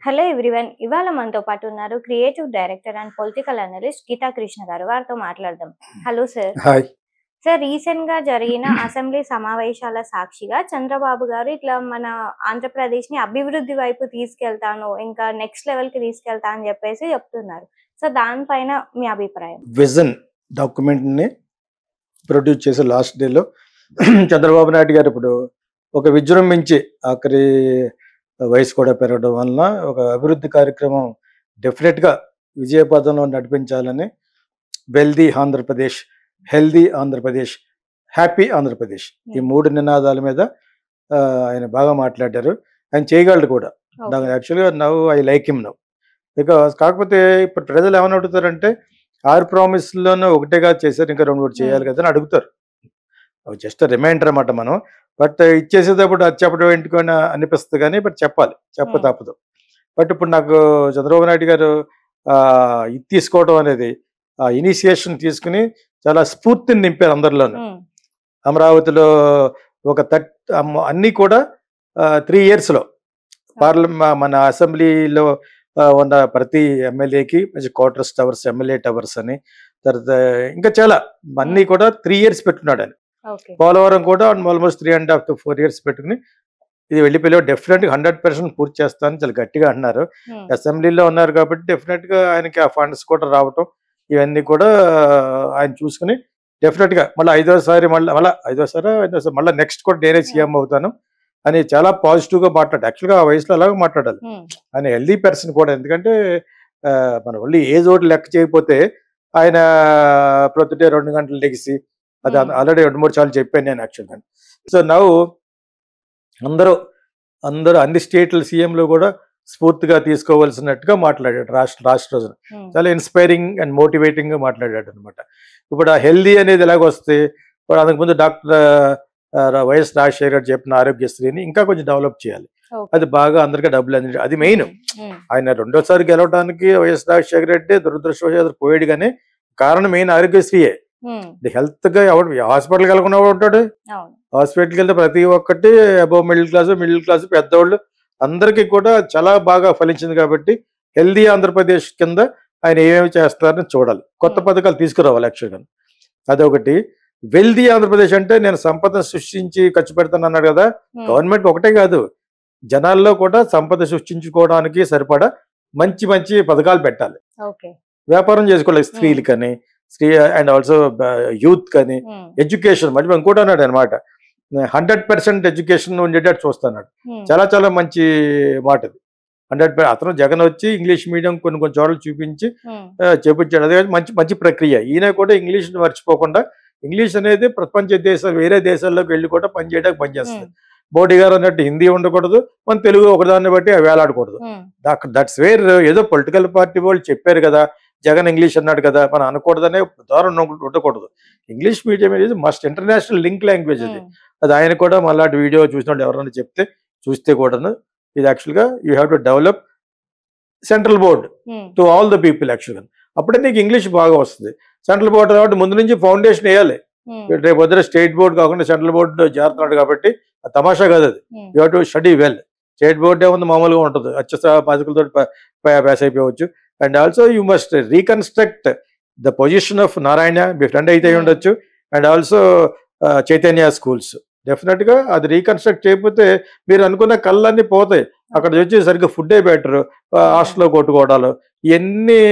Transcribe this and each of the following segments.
Hello everyone. ఇవాళ మనతో పాటు ఉన్నారు creative director and political analyst Geeta Krishna గారు. వారితో మాట్లాడదాం. Hello sir. Hi. Sir, recent గా జరిగిన అసెంబ్లీ సమావేశాల సాక్షిగా చంద్రబాబు గారు ఇట్లా మన ఆంధ్రప్రదేశ్ ని అభివృద్ధి వైపు తీసుకెళ్తాను, ఇంకా నెక్స్ట్ లెవెల్ కి తీసుకెళ్తా అని చెప్పేసి చెప్తున్నారు. సో దానిపైన మీ అభిప్రాయం? విజన్ డాక్యుమెంట్ ని ప్రొడ్యూస్ చేసే లాస్ట్ డేలో చంద్రబాబు నాయుడు గారు ఇప్పుడు ఒక విజృంభించి ఆఖరి వయసు కూడా పెరగడం వలన ఒక అభివృద్ధి కార్యక్రమం డెఫినెట్ గా విజయపథంలో నడిపించాలని wealthy Andhra Pradesh, healthy Andhra Pradesh, happy Andhra Pradesh ఈ మూడు నినాదాల మీద ఆయన బాగా మాట్లాడారు. ఆయన చేయగలడు కూడా. యాక్చువల్గా now I like him now because కాకపోతే ఇప్పుడు ప్రజలు ఏమని అడుగుతారంటే 6 ప్రామిస్లోనూ ఒకటేగా చేశారు, ఇంకా 2 చేయాలి కదా అని అడుగుతారు. అవి జస్ట్ రిమైండర్ అన్నమాట. మనం బట్ ఇచ్చేసేటప్పుడు అది చెప్పడం ఏంటికైనా అనిపిస్తుంది, కానీ బట్ చెప్పాలి, చెప్ప తప్పదు. బట్ ఇప్పుడు నాకు చంద్రబాబు నాయుడు గారు ఇది తీసుకోవడం అనేది ఇనిషియేషన్ తీసుకుని చాలా స్ఫూర్తిని నింపారు అందరిలోనూ. అమరావతిలో ఒక అన్నీ కూడా 3 yearsలో మన అసెంబ్లీలో ఉన్న ప్రతి ఎమ్మెల్యేకి మంచి క్వార్టర్స్ టవర్స్, ఎమ్మెల్యే టవర్స్ అని, తర్వాత ఇంకా చాలా అన్నీ కూడా 3 years పెట్టుకున్నాడు ఆయన. పోలవరం కూడా ఆల్మోస్ట్ 3.5 to 4 years పెట్టుకుని ఇది వెళ్ళిపోయి డెఫినెట్గా 100% పూర్తి చేస్తానని చాలా గట్టిగా అంటున్నారు. అసెంబ్లీలో ఉన్నారు కాబట్టి డెఫినెట్గా ఆయనకి ఆ ఫండ్స్ కూడా రావటం ఇవన్నీ కూడా ఆయన చూసుకుని డెఫినెట్గా మళ్ళీ ఐదోసారి మళ్ళీ నెక్స్ట్ కూడా నేనే సీఎం అవుతాను అని చాలా పాజిటివ్గా మాట్లాడు. యాక్చువల్గా ఆ వయసులో అలాగే మాట్లాడాలి. ఆయన హెల్దీ పర్సన్ కూడా. ఎందుకంటే మన ఓన్లీ ఏజ్ ఒకటి లెక్క చేయకపోతే ఆయన ప్రొద్దుటే 2 గంటలు లెగిసి అది ఆల్రెడీ 2-3 సార్లు చెప్పాను నేను యాక్చువల్గా. సో నవ్వు అందరూ అన్ని స్టేట్ల సీఎంలు కూడా స్ఫూర్తిగా తీసుకోవాల్సినట్టుగా మాట్లాడాడు రాష్ట్ర రోజున. చాలా ఇన్స్పైరింగ్ అండ్ మోటివేటింగ్ గా మాట్లాడాడు అనమాట. ఇప్పుడు ఆ హెల్దీ అనేది ఎలాగొస్తే ఇప్పుడు అంతకుముందు డాక్టర్ వైఎస్ రాజశేఖర్ గారు చెప్పిన ఆరోగ్యశ్రీని ఇంకా కొంచెం డెవలప్ చేయాలి. అది బాగా అందరికీ డబ్బులు అంది. అది మెయిన్. ఆయన 2వ సారి గెలవడానికి వైఎస్ రాజశేఖర రెడ్డి దురదృష్టవశాత్తు పోయాడు, కానీ కారణం మెయిన్ ఆరోగ్యశ్రీయే. హెల్త్ గా ఎవడు హాస్పిటల్కి వెళ్ళకుండా ఉంటాడు? హాస్పిటల్కి వెళ్తే ప్రతి ఒక్కటి అబౌవ్ మిడిల్ క్లాస్ పెద్దవాళ్ళు అందరికీ కూడా చాలా బాగా ఫలించింది. కాబట్టి హెల్దీ ఆంధ్రప్రదేశ్ కింద ఆయన ఏమేమి చేస్తారని చూడాలి. కొత్త పథకాలు తీసుకురావాలి యాక్చువల్గా. అదొకటి. వెల్దీ ఆంధ్రప్రదేశ్ అంటే నేను సంపద సృష్టించి ఖర్చు పెడతాను అన్నాడు కదా. గవర్నమెంట్ ఒకటే కాదు, జనాల్లో కూడా సంపద సృష్టించుకోవడానికి సరిపడా మంచి మంచి పథకాలు పెట్టాలి. వ్యాపారం చేసుకోవాలి స్త్రీలకని, అండ్ ఆల్సో యూత్ కని, ఎడ్యుకేషన్ మరి ఇంకోటి అన్నాడు అనమాట. 100% ఎడ్యుకేషన్ ఉండేటట్టు చూస్తున్నాడు. చాలా చాలా మంచి మాట అది. 100%. అతను జగన్ వచ్చి ఇంగ్లీష్ మీడియం కొన్ని చోట్ల చూపించి చేపించాడు. అదే మంచి మంచి ప్రక్రియ. ఈయన కూడా ఇంగ్లీష్ మర్చిపోకుండా, ఇంగ్లీష్ అనేది ప్రపంచ వేరే దేశాల్లోకి వెళ్ళి కూడా పనిచేయడానికి పనిచేస్తుంది. మోడీ గారు అన్నట్టు హిందీ ఉండకూడదు, మన తెలుగు ఒకదాన్ని బట్టి వేలాడకూడదు. That's where. ఏదో పొలిటికల్ పార్టీ వాళ్ళు చెప్పారు కదా, జగన్ ఇంగ్లీష్ అన్నాడు కదా, మనం అనకూడదనే దారుణం ఉండకూడదు. ఇంగ్లీష్ మీడియం అనేది మస్ట్ ఇంటర్నేషనల్ లింక్ లాంగ్వేజ్. అది ఆయన కూడా మళ్ళీ వీడియో చూసినప్పుడు ఎవరైనా చూస్తే కూడాను ఇది యాక్చువల్గా you have to develop central board to all the people యాక్చువల్గా. అప్పుడే నీకు ఇంగ్లీష్ బాగా వస్తుంది. సెంట్రల్ బోర్డు కాబట్టి ముందు నుంచి ఫౌండేషన్ వేయాలి. రేపు వద్ద స్టేట్ బోర్డు కాకుండా సెంట్రల్ బోర్డు చేరుతున్నాడు కాబట్టి తమాషా కాదు అది. You have to study well. State board ఏముంది, మామూలుగా ఉంటుంది, అత్యవసర బాధికులతో పాస్ అయిపోవచ్చు. And also you must reconstruct the position of Narayana, me friend అయితే ఉండొచ్చు, అండ్ ఆల్సో చైతన్య స్కూల్స్. డెఫినెట్గా అది రీకన్స్ట్రక్ట్ చేయకపోతే మీరు అనుకున్న కళ్ళన్నీ పోతాయి. అక్కడ వచ్చి సరిగ్గా ఫుడ్డే బెటర్, హాస్టల్లో కొట్టుకోవడాలు ఇవన్నీ.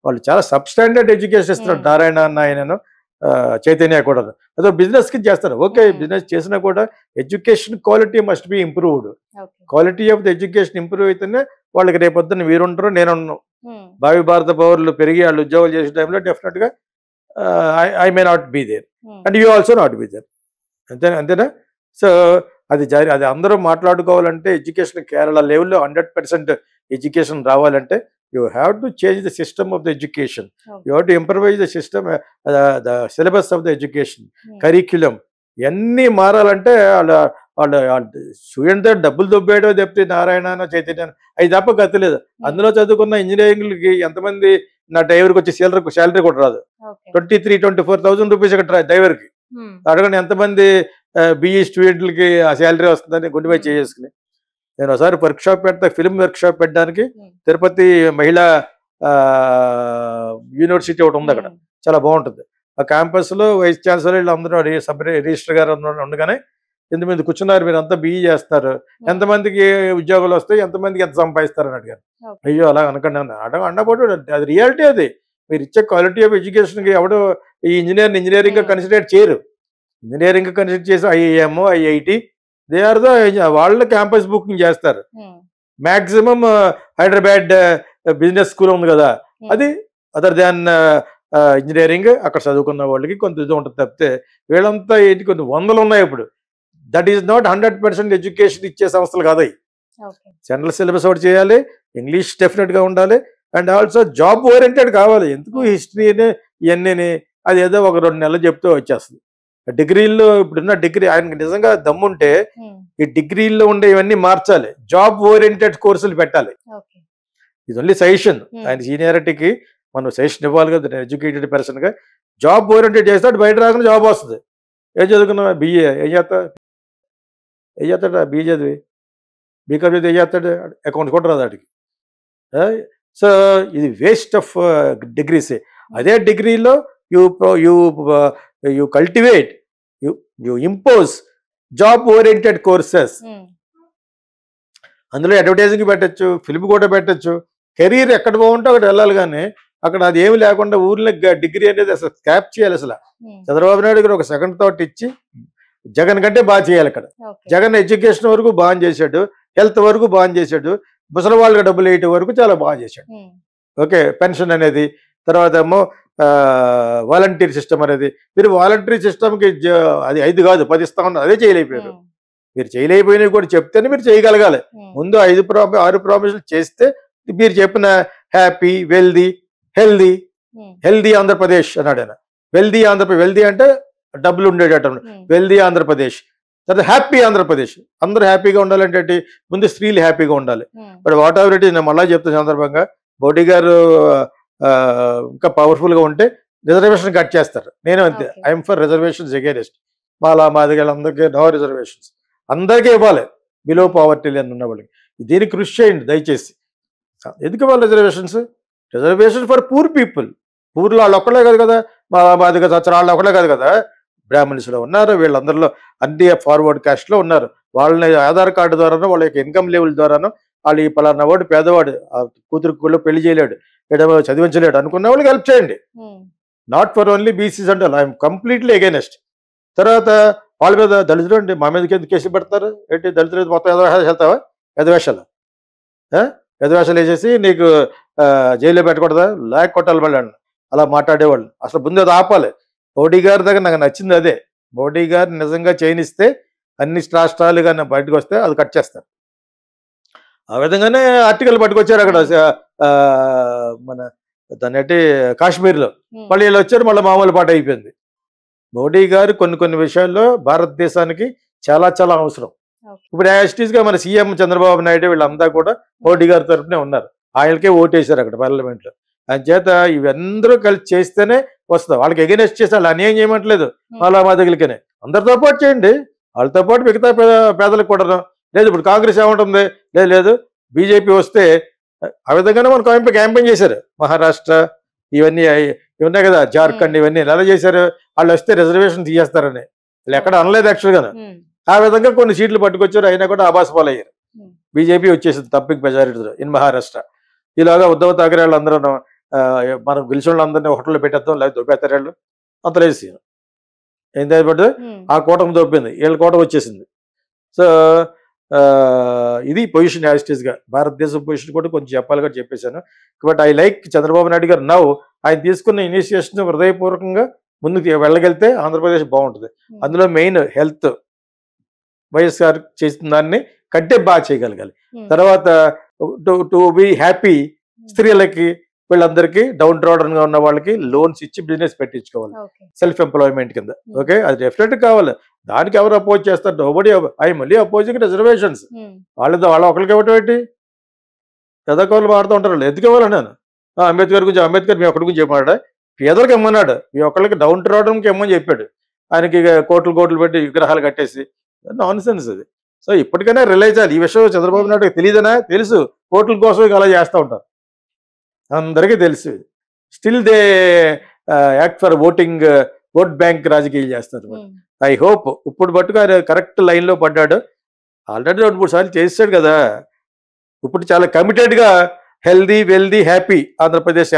వాళ్ళు చాలా సబ్స్టాండర్డ్ ఎడ్యుకేషన్ ఇస్తున్నారు నారాయణ అన్న, ఆయనను చైతన్య కూడా. అదో బిజినెస్ కి చేస్తారు. ఓకే, బిజినెస్ చేసినా కూడా education quality must be improved. Quality of the education improve అయితేనే వాళ్ళకి రేపొద్దున మీరుంటారు, నేనున్నాను. భావి భారత పౌరులు పెరిగి వాళ్ళు ఉద్యోగాలు చేసే టైంలో డెఫినెట్ గా I may not be there and you also not be there. అంతేనా? సో అది అందరూ మాట్లాడుకోవాలంటే ఎడ్యుకేషన్ కేరళ లెవెల్లో 100% ఎడ్యుకేషన్ రావాలంటే you have to change the system of the education. You have to improvise the system, the syllabus of the education, curriculum. ఎన్ని మారాలంటే వాళ్ళ student డబ్బులు దొబ్బేయడం తప్పితే నారాయణ చైతన్య అవి తప్ప గతి లేదు. అందులో చదువుకున్న ఇంజనీరింగ్లకి ఎంతమంది నా డ్రైవర్కి వచ్చి శాలరీ కూడా రాదు. 23,000-24,000 రూపీస్ ఇక్కడ డ్రైవర్కి. అడగండి ఎంతమంది బిఈ స్టూడెంట్లకి ఆ శాలరీ వస్తుందని గుండెపై చేసుకుని. నేను ఒకసారి వర్క్ షాప్ పెడతా, ఫిల్మ్ వర్క్ షాప్ పెట్టడానికి తిరుపతి మహిళా యూనివర్సిటీ ఒకటి ఉంది అక్కడ, చాలా బాగుంటుంది. ఆ క్యాంపస్ లో వైస్ ఛాన్సలర్ వీళ్ళందరూ సబ్ రిజిస్టర్ గారు ఉండగానే ఎంతమంది కూర్చున్నారు, మీరు అంతా బిఈ చేస్తారు, ఎంతమందికి ఉద్యోగాలు వస్తాయి, ఎంతమందికి ఎంత సంపాదిస్తారని అడిగారు. అయ్యో అలా అనకండి అన్న అన్నప్పుడు అది రియాలిటీ. అది మీరు ఇచ్చే క్వాలిటీ ఆఫ్ ఎడ్యుకేషన్కి ఎవడు ఈ ఇంజనీరింగ్ కన్సిడర్ చేయరు. ఇంజనీరింగ్ కన్సిడర్ చేసి IIM, IIT, they are the వాళ్ళ క్యాంపస్ బుకింగ్ చేస్తారు. మాక్సిమం హైదరాబాద్ బిజినెస్ స్కూల్ ఉంది కదా, అది అదర్ దాన్ ఇంజనీరింగ్, అక్కడ చదువుకున్న వాళ్ళకి కొంత ఇది ఉంటుంది తప్పితే వీళ్ళంతా ఏంటి కొన్ని వందలు ఉన్నాయి ఇప్పుడు. దట్ ఈస్ నాట్ 100% ఎడ్యుకేషన్ ఇచ్చే సంస్థలు కాదు. జనరల్ సిలబస్ ఒకటి చేయాలి, ఇంగ్లీష్ డెఫినెట్గా ఉండాలి, అండ్ ఆల్సో జాబ్ ఓరియంటెడ్ కావాలి. ఎందుకు హిస్టరీని ఇవన్నీ అది ఏదో ఒక 2 నెలలు చెప్తూ వచ్చేస్తుంది. డిగ్రీల్లో ఇప్పుడున్న డిగ్రీ ఆయనకి నిజంగా దమ్ముంటే ఈ డిగ్రీల్లో ఉండే ఇవన్నీ మార్చాలి, జాబ్ ఓరియంటెడ్ కోర్సులు పెట్టాలి. ఇది ఓన్లీ సజెషన్. ఆయన సీనియారిటీకి మనం సజెషన్ ఇవ్వాలి కదా, ఎడ్యుకేటెడ్ పర్సన్ గా. జాబ్ ఓరియంటెడ్ చేస్తాడు, బయట రాకుండా జాబ్ వస్తుంది. ఏం చదువుకున్నా, బిఏ ఏం చేస్తాడు, బిఏ చదివి బీకామ్ చదివి ఏం చేస్తాడు, అకౌంట్స్ కూడా రాదు వాడికి. సో ఇది వేస్ట్ ఆఫ్ డిగ్రీస్. అదే డిగ్రీలో you cultivate, you impose job oriented courses. అందులో అడ్వర్టైజింగ్ పెట్టచ్చు, ఫిల్మ్ కూడా పెట్టచ్చు. కెరీర్ ఎక్కడ బాగుంటే అక్కడ వెళ్ళాలి, కానీ అక్కడ అది ఏమి లేకుండా ఊర్లో డిగ్రీ అనేది అసలు స్కాప్ చేయాలి. అసలు చంద్రబాబు నాయుడు గారు ఒక సెకండ్ థాట్ ఇచ్చి జగన్ కంటే బాగా చేయాలి. అక్కడ జగన్ ఎడ్యుకేషన్ వరకు బాగా చేశాడు, హెల్త్ వరకు బాగా చేశాడు, ముసలి వాళ్ళకి డబ్బులు వేయటం వరకు చాలా బాగా చేశాడు. ఓకే, పెన్షన్ అనేది, తర్వాత ఏమో వాలంటీర్ సిస్టమ్ అనేది. మీరు వాలంటీర్ సిస్టమ్కి అది 5 కాదు 10 ఇస్తా ఉన్నారు, అదే చేయలేకపోయారు. మీరు చేయలేకపోయినవి కూడా చెప్తేనే మీరు చేయగలగాలి. ముందు 6 ప్రామిసులు చేస్తే మీరు చెప్పిన హ్యాపీ, హెల్దీ ఆంధ్రప్రదేశ్ అన్నాడు ఆయన. వెల్దీ ఆంధ్రప్రదేశ్, వెల్దీ అంటే డబ్బులు ఉండేటట్టు, వెల్దీ ఆంధ్రప్రదేశ్. తర్వాత హ్యాపీ ఆంధ్రప్రదేశ్, అందరూ హ్యాపీగా ఉండాలంటే ముందు స్త్రీలు హ్యాపీగా ఉండాలి. But what ever it is, నేను మళ్ళీ చెప్తున్న సందర్భంగా మోడీ గారు ఇంకా పవర్ఫుల్గా ఉంటే రిజర్వేషన్ కట్ చేస్తారు. నేను అంతే, ఐఎమ్ ఫర్ రిజర్వేషన్స్ అగైనెస్ట్. మాదిగలందరికీ నో రిజర్వేషన్స్, అందరికీ ఇవ్వాలి, బిలో పావర్టీ లైన్ ఉన్న వాళ్ళకి. దీనికి కృషి చేయండి దయచేసి. ఎందుకు ఇవ్వాలి reservations? Reservation for poor people. పూర్లో వాళ్ళు ఒక్కడే కాదు కదా, మాదిగ వాళ్ళు ఒక్కడే కాదు కదా, బ్రాహ్మణ్స్లో ఉన్నారు, వీళ్ళందరిలో అన్ని ఫార్వర్డ్ కాస్ట్లో ఉన్నారు. వాళ్ళని ఆధార్ కార్డు ద్వారానో వాళ్ళ యొక్క ఇన్కమ్ లెవెల్ ద్వారానో వాళ్ళు ఈ పలానా వాడు పేదవాడు, కూతురు పెళ్లి చేయలేడు, చదివించలేడు అనుకున్న వాళ్ళకి హెల్ప్ చేయండి. నాట్ ఫర్ ఓన్లీ బీసీస్ అంటే ఐఎమ్ కంప్లీట్లీ అగైనెస్ట్. తర్వాత వాళ్ళ మీద దళితులు అంటే మా మీదకి ఎందుకు కేసులు పెడతారు ఏంటి? దళితులు మొత్తం వెళ్తావా? ఎదవేషాలు వేసేసి నీకు జైల్లో పెట్టకూడదా, లాక్ కొట్టాలి మళ్ళీ అలా మాట్లాడేవాళ్ళు. అసలు ముందు అది ఆపాలి. మోడీ గారి దగ్గర నాకు నచ్చింది అదే. మోడీ గారు నిజంగా చేయనిస్తే అన్ని రాష్ట్రాలు కానీ బయటకు వస్తే అది కట్ చేస్తారు. ఆ విధంగానే ఆర్టికల్ పట్టుకొచ్చారు అక్కడ మన దాన్ని అంటే కాశ్మీర్లో. మళ్ళీ వీళ్ళు వచ్చారు, మళ్ళీ మామూలు పాట అయిపోయింది. మోడీ గారు కొన్ని విషయాల్లో భారతదేశానికి చాలా చాలా అవసరం. ఇప్పుడు యాస్టీస్గా మన సీఎం చంద్రబాబు నాయుడు వీళ్ళంతా కూడా మోడీ గారి తరఫునే ఉన్నారు. ఆయనకే ఓటేశారు అక్కడ పార్లమెంట్లో. ఆయన చేత ఇవందరూ కలిసి చేస్తేనే వస్తుంది. వాళ్ళకి ఎగెనెస్ట్ చేసి వాళ్ళు అన్యాయం చేయమంటలేదు, వాళ్ళ మాదిగలకనే అందరితో పాటు చేయండి, వాళ్ళతో పాటు మిగతా పేదలకు కూడా. లేదు ఇప్పుడు కాంగ్రెస్ ఏమంటుంది, లేదు బీజేపీ వస్తే ఆ విధంగానే మనకు క్యాంపెయిన్ చేశారు. మహారాష్ట్ర ఇవన్నీ ఉన్నాయి కదా, జార్ఖండ్ ఇవన్నీ ఎలా చేశారు, వాళ్ళు వస్తే రిజర్వేషన్ తీసేస్తారని వాళ్ళు ఎక్కడ అనలేదు యాక్చువల్గా. ఆ విధంగా కొన్ని సీట్లు పట్టుకొచ్చారు, అయినా కూడా ఆభాసపాలు అయ్యారు. బీజేపీ వచ్చేసింది తప్పిక మెజారిటీతో ఇన్ మహారాష్ట్ర. ఇలాగా ఉద్ధవ్ ఠాకరే వాళ్ళందరూ మనం గెలిచిన వాళ్ళందరినీ హోటల్లో పెట్టేద్దాం, లేదా దొబ్బేస్తారు వాళ్ళు అంతలేసి ఏం పడుతుంది. ఆ కూటమి దొబ్బింది, వీళ్ళ కూటమి వచ్చేసింది. సో ఇది పొజిషన్ యాజిటీస్గా. భారతదేశం పొజిషన్ కూడా కొంచెం చెప్పాలి కూడా చెప్పేశాను. But I like Chandrababu Naidu గారు నౌ ఆయన తీసుకున్న ఇనిషియేషన్ హృదయపూర్వకంగా ముందుకు వెళ్ళగలిగితే ఆంధ్రప్రదేశ్ బాగుంటుంది. అందులో మెయిన్ హెల్త్ వైఎస్ఆర్ చేసిన దాన్ని కంటే బాగా చేయగలగాలి. తర్వాత టు బి హ్యాపీ స్త్రీలకి వీళ్ళందరికీ డౌన్ ట్రోడన్ గా ఉన్న వాళ్ళకి లోన్స్ ఇచ్చి బిజినెస్ పెట్టించుకోవాలి, సెల్ఫ్ ఎంప్లాయ్మెంట్ కింద. ఓకే, అది డెఫినెట్ కావాలి. దానికి ఎవరు అపోజ్ చేస్తారు? నోబడీ. ఐ మళ్ళీ అపోజింగ్ రిజర్వేషన్స్. వాళ్ళ ఒకరికి ఇవ్వటం ఏంటి? పెదకోళ్ళు మాడుతూ ఉంటారు, ఎందుకు ఇవ్వాలి? నేను అంబేద్కర్ గురించి, అంబేద్కర్ మీ ఒక్కడి గురించి చెప్పాడా? పేదలకు ఇమ్మన్నాడు, మీ ఒక్కరికి డౌన్ ట్రోడన్కి ఇమ్మని చెప్పాడు. ఆయనకి కోట్లు పెట్టి విగ్రహాలు కట్టేసి నాన్ సెన్స్ అది. సో ఇప్పటికైనా రిలైజ్ అవ్వాలి. ఈ విషయం చంద్రబాబు నాయుడు తెలియదనా? తెలుసు. ఓట్ల కోసం ఇక అలా చేస్తూ ఉంటారు, అందరికీ తెలుసు. Still they act for vote bank రాజకీయాలు చేస్తారు. ఐ హోప్ ఇప్పుడు పట్టుకు ఆయన కరెక్ట్ లైన్లో పడ్డాడు. ఆల్రెడీ 2-3 సార్లు చేసాడు కదా. ఇప్పుడు చాలా కమిటెడ్గా హెల్దీ వెల్దీ హ్యాపీ ఆంధ్రప్రదేశ్